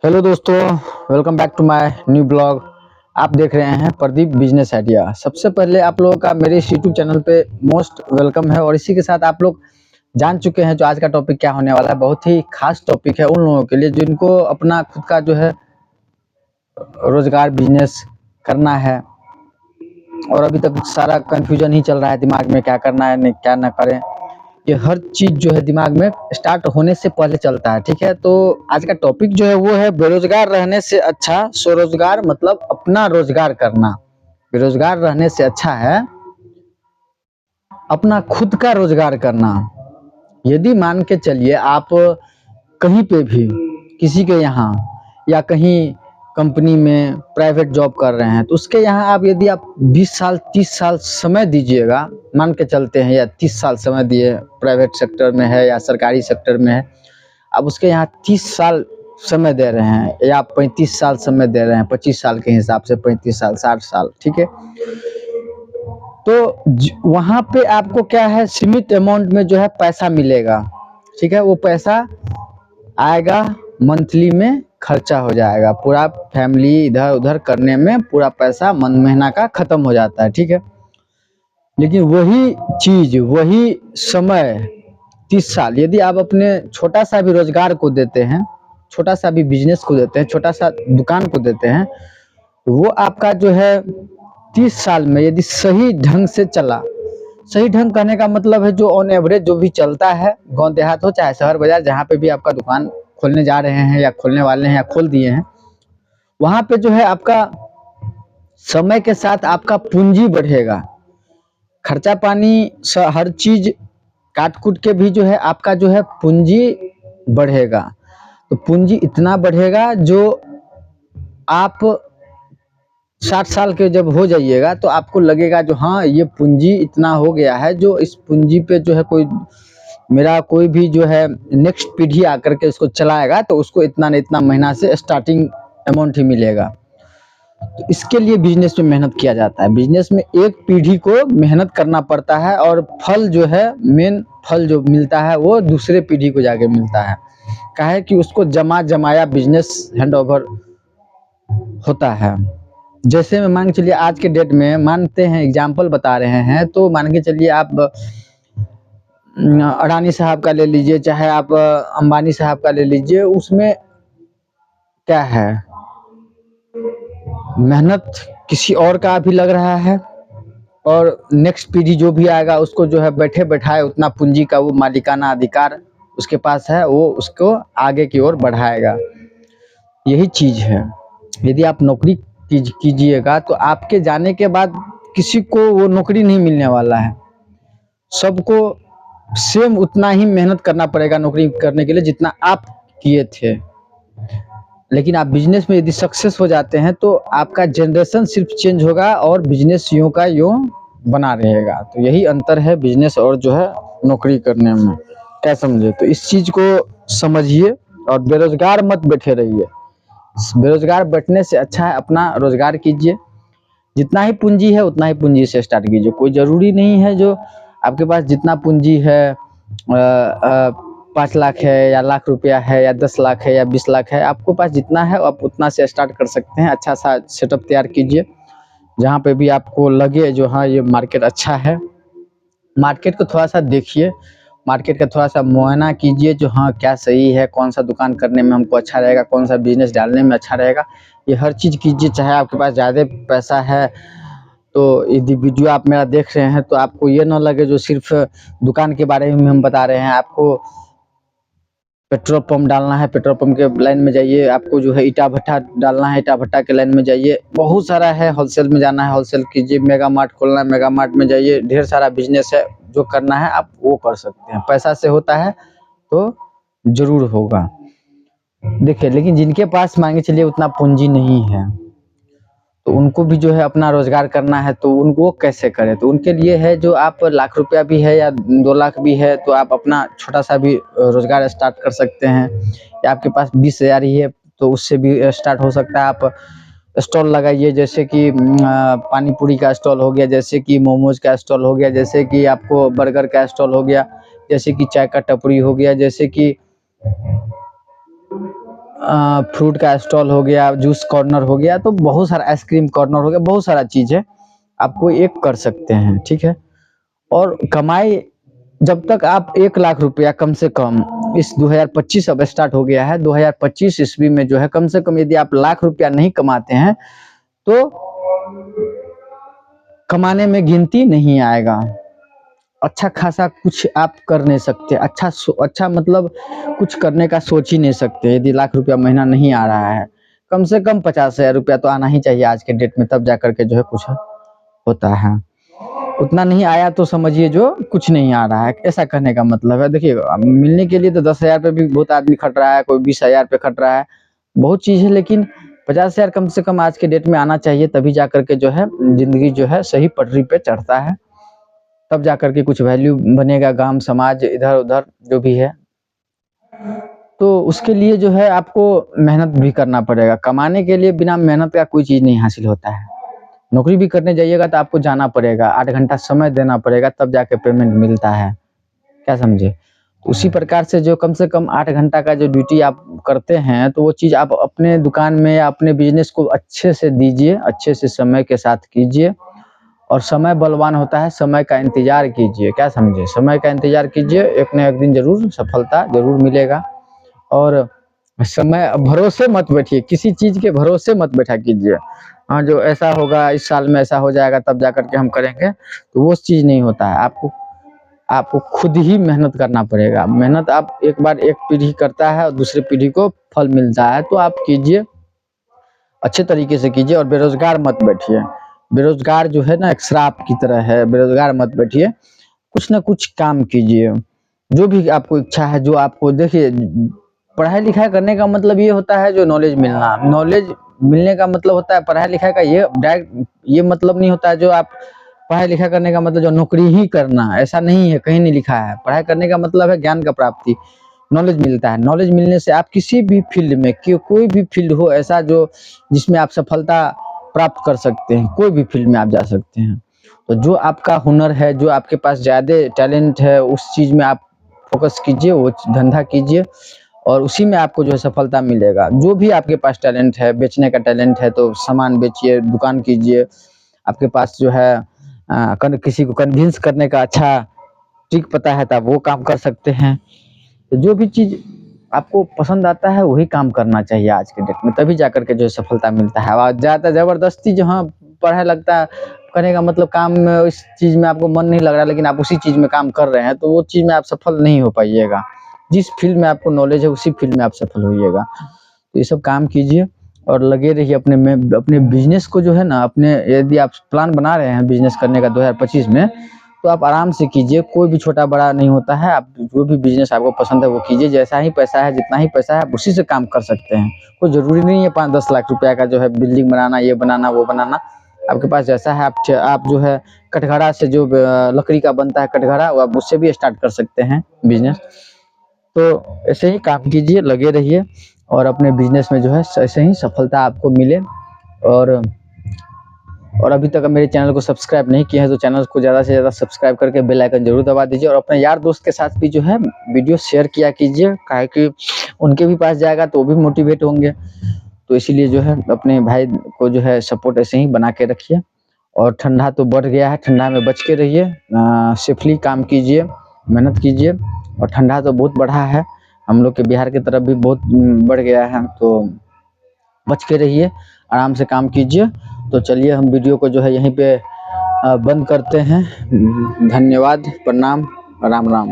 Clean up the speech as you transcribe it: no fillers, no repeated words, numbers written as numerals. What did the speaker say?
Hello दोस्तों, welcome back to my new blog. आप देख रहे हैं प्रदीप बिजनेस आइडिया। सबसे पहले आप लोगों का मेरे इस यूट्यूब चैनल पे मोस्ट वेलकम है। और इसी के साथ आप लोग जान चुके हैं जो आज का टॉपिक क्या होने वाला है। बहुत ही खास टॉपिक है उन लोगों के लिए जिनको अपना खुद का जो है रोजगार बिजनेस करना है और अभी तक सारा कंफ्यूजन ही चल रहा है दिमाग में, क्या करना है नहीं क्या ना करें। ये हर चीज जो है दिमाग में स्टार्ट होने से पहले चलता है। ठीक है, तो आज का टॉपिक जो है वो है बेरोजगार रहने से अच्छा स्वरोजगार, मतलब अपना रोजगार करना। बेरोजगार रहने से अच्छा है अपना खुद का रोजगार करना। यदि मान के चलिए आप कहीं पे भी किसी के यहाँ या कहीं कंपनी में प्राइवेट जॉब कर रहे हैं तो उसके यहाँ आप यदि आप 20 साल 30 साल समय दीजिएगा, मान के चलते हैं, या 30 साल समय दिए, प्राइवेट सेक्टर में है या सरकारी सेक्टर में है, अब उसके यहाँ 30 साल समय दे रहे हैं या 35 साल समय दे रहे हैं, 25 साल के हिसाब से 35 साल 60 साल, ठीक है। तो वहाँ पे आपको क्या है, सीमित अमाउंट में जो है पैसा मिलेगा। ठीक है, वो पैसा आएगा, मंथली में खर्चा हो जाएगा, पूरा फैमिली इधर उधर करने में पूरा पैसा महीना का खत्म हो जाता है। ठीक है, लेकिन वही चीज वही समय 30 साल यदि आप अपने छोटा सा भी रोजगार को देते हैं, छोटा सा भी बिजनेस को देते हैं, छोटा सा दुकान को देते हैं, तो वो आपका जो है 30 साल में यदि सही ढंग से चला, सही ढंग कहने का मतलब है जो ऑन एवरेज जो भी चलता है, गांव देहात हो चाहे शहर बाजार, जहाँ पे भी आपका दुकान खोलने जा रहे हैं या खोलने वाले हैं या खोल दिए हैं, वहाँ पे जो है आपका समय के साथ आपका पूंजी बढ़ेगा, खर्चा पानी हर चीज काट कूट के भी जो है आपका जो है पूंजी बढ़ेगा। तो पूंजी इतना बढ़ेगा जो आप 60 साल के जब हो जाइएगा तो आपको लगेगा जो हाँ ये पूंजी इतना हो गया है, जो इस पूंजी पे जो है मेरा कोई भी जो है नेक्स्ट पीढ़ी आकर के इसको चलाएगा तो उसको इतना न इतना महीना से स्टार्टिंग अमाउंट ही मिलेगा। तो इसके लिए बिजनेस में मेहनत किया जाता है। बिजनेस में एक पीढ़ी को मेहनत करना पड़ता है और फल जो है, मेन फल जो मिलता है वो दूसरे पीढ़ी को जाके मिलता है। काहे कि उसको जमाया बिजनेस हैंड ओवर होता है। जैसे में मान के चलिए आज के डेट में मानते हैं, एग्जाम्पल बता रहे हैं, तो मान के चलिए आप अडानी साहब का ले लीजिए, चाहे आप अंबानी साहब का ले लीजिए, उसमें क्या है, मेहनत किसी और का भी लग रहा है और नेक्स्ट पीढ़ी जो भी आएगा उसको जो है बैठे बैठाए उतना पूंजी का वो मालिकाना अधिकार उसके पास है, वो उसको आगे की ओर बढ़ाएगा। यही चीज है। यदि आप नौकरी कीजिएगा तो आपके जाने के बाद किसी को वो नौकरी नहीं मिलने वाला है। सबको सेम उतना ही मेहनत करना पड़ेगा नौकरी करने के लिए जितना आप किए थे। लेकिन आप बिजनेस में यदि सक्सेस हो जाते हैं तो आपका जनरेशन सिर्फ चेंज होगा और बिजनेस यूं का यूं बना रहेगा। तो यही अंतर है बिजनेस और जो है नौकरी करने में। क्या समझे? तो इस चीज को समझिए और बेरोजगार मत बैठे रहिए। बेरोजगार बैठने से अच्छा है अपना रोजगार कीजिए। जितना ही पूंजी है उतना ही पूंजी से स्टार्ट कीजिए। कोई जरूरी नहीं है जो आपके पास जितना पूंजी है 5 लाख है या लाख रुपया है या 10 लाख है या 20 लाख है, आपको पास जितना है आप उतना से स्टार्ट कर सकते हैं। अच्छा सा सेटअप तैयार कीजिए जहाँ पे भी आपको लगे जो हाँ ये मार्केट अच्छा है। मार्केट को थोड़ा सा देखिए, मार्केट का थोड़ा सा मुआयना कीजिए जो हाँ क्या सही है, कौन सा दुकान करने में हमको अच्छा रहेगा, कौन सा बिजनेस डालने में अच्छा रहेगा। ये हर चीज़ कीजिए। चाहे आपके पास ज़्यादा पैसा है तो यदि वीडियो आप मेरा देख रहे हैं तो आपको ये ना लगे जो सिर्फ दुकान के बारे में हम बता रहे हैं। आपको पेट्रोल पंप डालना है, पेट्रोल पंप के लाइन में जाइए। आपको जो है ईटा भट्टा डालना है, ईटा भट्टा के लाइन में जाइए। बहुत सारा है, होलसेल में जाना है होलसेल कीजिए, मेगा मार्ट खोलना है मेगा मार्ट में जाइए। ढेर सारा बिजनेस है, जो करना है आप वो कर सकते हैं। पैसा से होता है तो जरूर होगा। देखिए, लेकिन जिनके पास मान के चलिए उतना पूंजी नहीं है तो उनको भी जो है अपना रोजगार करना है, तो उनको कैसे करें? तो उनके लिए है जो आप लाख रुपया भी है या 2 लाख भी है तो आप अपना छोटा सा भी रोजगार स्टार्ट कर सकते हैं। या आपके पास 20,000 ही है तो उससे भी स्टार्ट हो सकता है। आप स्टॉल लगाइए, जैसे कि पानी पूरी का स्टॉल हो गया, जैसे कि मोमोज का स्टॉल हो गया, जैसे कि आपको बर्गर का स्टॉल हो गया, जैसे कि चाय का टपरी हो गया, जैसे कि फ्रूट का स्टॉल हो गया, जूस कॉर्नर हो गया, तो बहुत सारा आइसक्रीम कॉर्नर हो गया, बहुत सारा चीज़ है, आपको एक कर सकते हैं, ठीक है। और कमाई जब तक आप 1 लाख रुपया कम से कम, इस 2025 अब स्टार्ट हो गया है, 2025 ईस्वी में जो है कम से कम यदि आप लाख रुपया नहीं कमाते हैं तो कमाने में गिनती नहीं आएगा। अच्छा खासा कुछ आप कर नहीं सकते, अच्छा मतलब कुछ करने का सोच ही नहीं सकते यदि लाख रुपया महीना नहीं आ रहा है। कम से कम 50,000 रुपया तो आना ही चाहिए आज के डेट में, तब जा करके जो है कुछ होता है। उतना नहीं आया तो समझिए जो कुछ नहीं आ रहा है, ऐसा कहने का मतलब है। देखिए मिलने के लिए तो 10,000 पे भी बहुत आदमी खट रहा है, कोई 20,000 पे खट रहा है, बहुत चीज़ है, लेकिन 50,000 कम से कम आज के डेट में आना चाहिए, तभी जा करके जो है ज़िंदगी जो है सही पटरी पे चढ़ता है। तब जा करके कुछ वैल्यू बनेगा, गाँव समाज इधर-उधर जो भी है। तो उसके लिए जो है आपको मेहनत भी करना पड़ेगा। कमाने के लिए बिना मेहनत का कोई चीज़ नहीं हासिल होता है। नौकरी भी करने जाइएगा तो आपको जाना पड़ेगा, 8 घंटा समय देना पड़ेगा, तब जाके पेमेंट मिलता है। क्या समझे? उसी प्रकार से जो कम से कम 8 घंटा का जो ड्यूटी आप करते हैं, तो वो चीज़ आप अपने दुकान में या अपने बिज़नेस को अच्छे से दीजिए, अच्छे से समय के साथ कीजिए। और समय बलवान होता है, समय का इंतज़ार कीजिए, क्या समझे? समय का इंतज़ार कीजिए, एक न एक दिन ज़रूर सफलता ज़रूर मिलेगा। और समय भरोसे मत बैठिए, किसी चीज़ के भरोसे मत बैठा कीजिए। हाँ, जो ऐसा होगा, इस साल में ऐसा हो जाएगा, तब जा कर के हम करेंगे, तो वो चीज़ नहीं होता है। आपको आपको खुद ही मेहनत करना पड़ेगा। मेहनत आप एक बार एक पीढ़ी करता है और दूसरी पीढ़ी को फल मिलता है, तो आप कीजिए, अच्छे तरीके से कीजिए और बेरोज़गार मत बैठिए। बेरोज़गार जो है ना एक श्राप की तरह है, बेरोज़गार मत बैठिए, कुछ न कुछ काम कीजिए। जो भी आपको इच्छा है, जो आपको देखिए, पढ़ाई-लिखाई करने का मतलब ये होता है जो नॉलेज मिलना। नॉलेज मिलने का मतलब होता है पढ़ाई-लिखाई का, ये डायरेक्ट ये मतलब नहीं होता है जो आप पढ़ाई-लिखाई करने का मतलब जो नौकरी ही करना, ऐसा नहीं है, कहीं नहीं लिखा है। पढ़ाई करने का मतलब है ज्ञान का प्राप्ति, नॉलेज मिलता है। नॉलेज मिलने से आप किसी भी फ़ील्ड में, कोई भी फ़ील्ड हो ऐसा जो जिसमें आप सफलता प्राप्त कर सकते हैं, कोई भी फ़ील्ड में आप जा सकते हैं। तो जो आपका हुनर है, जो आपके पास ज़्यादा टैलेंट है, उस चीज़ में आप फ़ोकस कीजिए, वो धंधा कीजिए और उसी में आपको जो है सफलता मिलेगा। जो भी आपके पास टैलेंट है, बेचने का टैलेंट है तो सामान बेचिए, दुकान कीजिए। आपके पास जो है कन किसी को कन्विंस करने का अच्छा ट्रिक पता है तो आप वो काम कर सकते हैं। तो जो भी चीज़ आपको पसंद आता है वही काम करना चाहिए आज के डेट में, तभी जाकर के जो है सफलता मिलता है। और ज़्यादा ज़बरदस्ती जो हाँ, पढ़ाई लगता है करने का मतलब काम में, इस चीज़ में आपको मन नहीं लग रहा लेकिन आप उसी चीज़ में काम कर रहे हैं, तो वो चीज़ में आप सफल नहीं हो पाइएगा। जिस फ़ील्ड में आपको नॉलेज है उसी फ़ील्ड में आप सफल होइएगा। तो ये सब काम कीजिए और लगे रहिए अपने बिज़नेस को जो है ना, अपने यदि आप प्लान बना रहे हैं बिज़नेस करने का 2025 में, तो आप आराम से कीजिए, कोई भी छोटा-बड़ा नहीं होता है। आप जो भी बिज़नेस आपको पसंद है वो कीजिए, जैसा ही पैसा है, जितना ही पैसा है, आप उसी से काम कर सकते हैं। कोई ज़रूरी नहीं है 5-10 लाख रुपया का जो है बिल्डिंग बनाना, ये बनाना, वो बनाना। आपके पास जैसा है, आप जो है कटघरा से जो लकड़ी का बनता है कटघरा, वो आप उससे भी स्टार्ट कर सकते हैं बिज़नेस। तो ऐसे ही काम कीजिए, लगे रहिए और अपने बिज़नेस में जो है ऐसे ही सफलता आपको मिले। और अभी तक मेरे चैनल को सब्सक्राइब नहीं किए हैं तो चैनल को ज़्यादा से ज़्यादा सब्सक्राइब करके बेल आइकन ज़रूर दबा दीजिए और अपने यार दोस्त के साथ भी जो है वीडियो शेयर किया कीजिए, काहे कि उनके भी पास जाएगा तो वो भी मोटिवेट होंगे। तो इसीलिए जो है अपने भाई को जो है सपोर्ट ऐसे ही बना के रखिए। और ठंडा तो बढ़ गया है, ठंडा में बच के रहिए, सेफली काम कीजिए, मेहनत कीजिए। और ठंडा तो बहुत बढ़ा है, हम लोग के बिहार की तरफ भी बहुत बढ़ गया है, तो बच के रहिए, आराम से काम कीजिए। तो चलिए हम वीडियो को जो है यहीं पे बंद करते हैं। धन्यवाद, प्रणाम, राम राम।